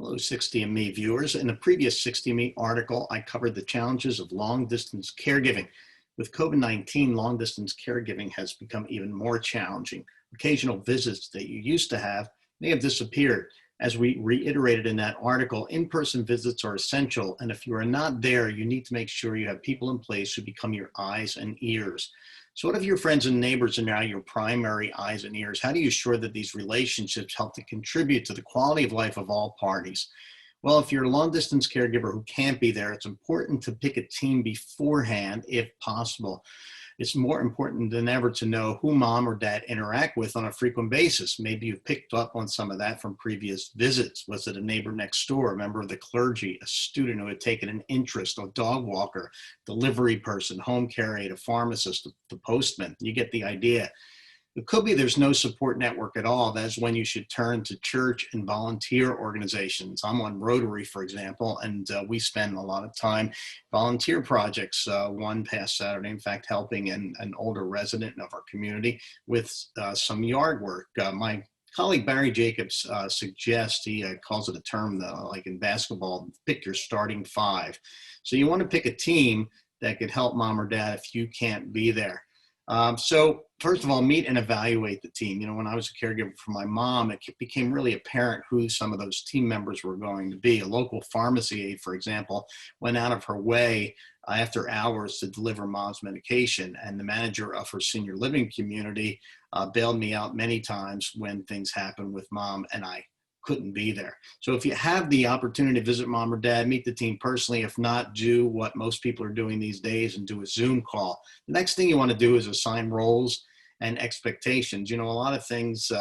Hello, 60 Me viewers. In a previous 60Me article, I covered the challenges of long-distance caregiving. With COVID-19, long-distance caregiving has become even more challenging. Occasional visits that you used to have may have disappeared. As we reiterated in that article, in-person visits are essential, and if you are not there, you need to make sure you have people in place who become your eyes and ears. So what if your friends and neighbors are now your primary eyes and ears? How do you ensure that these relationships help to contribute to the quality of life of all parties? Well, if you're a long distance caregiver who can't be there, it's important to pick a team beforehand if possible. It's more important than ever to know who mom or dad interact with on a frequent basis. Maybe you've picked up on some of that from previous visits. Was it a neighbor next door, a member of the clergy, a student who had taken an interest, a dog walker, delivery person, home care aide, a pharmacist, the postman? You get the idea. It could be there's no support network at all. That's when you should turn to church and volunteer organizations. I'm on Rotary, for example, and we spend a lot of time volunteer projects. One past Saturday, in fact, helping an older resident of our community with some yard work. My colleague Barry Jacobs suggests, he calls it a term like in basketball, pick your starting five. So you want to pick a team that could help mom or dad if you can't be there. So first of all, meet and evaluate the team. You know, when I was a caregiver for my mom, it became really apparent who some of those team members were going to be. A local pharmacy aide, for example, went out of her way after hours to deliver mom's medication. And the manager of her senior living community bailed me out many times when things happened with mom and I couldn't be there. So if you have the opportunity to visit mom or dad, meet the team personally. If not, do what most people are doing these days and do a Zoom call. The next thing you want to do is assign roles and expectations. You know, a lot of things,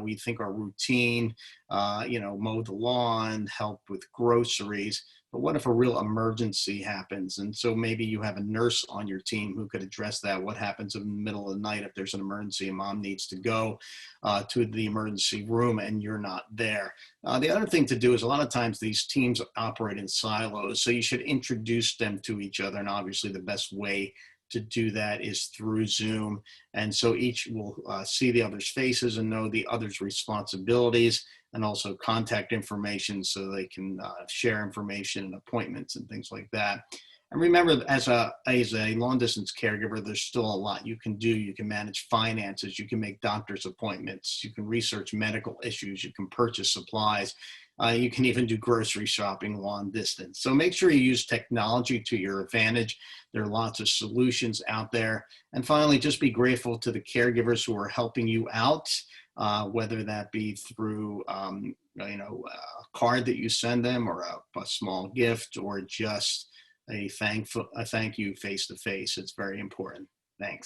we think are routine, mow the lawn, help with groceries. But what if a real emergency happens? And so maybe you have a nurse on your team who could address that. What happens in the middle of the night if there's an emergency and mom needs to go to the emergency room and you're not there? The other thing to do is a lot of times these teams operate in silos. So you should introduce them to each other. And obviously the best way to do that is through Zoom. And so each will see the other's faces and know the other's responsibilities and also contact information so they can share information and appointments and things like that. And remember, as a long distance caregiver, there's still a lot you can do. You can manage finances, you can make doctor's appointments, you can research medical issues, you can purchase supplies. You can even do grocery shopping long distance. So make sure you use technology to your advantage. There are lots of solutions out there. And finally, just be grateful to the caregivers who are helping you out, whether that be through a card that you send them or a small gift or just a thank you face to face. It's very important. Thanks.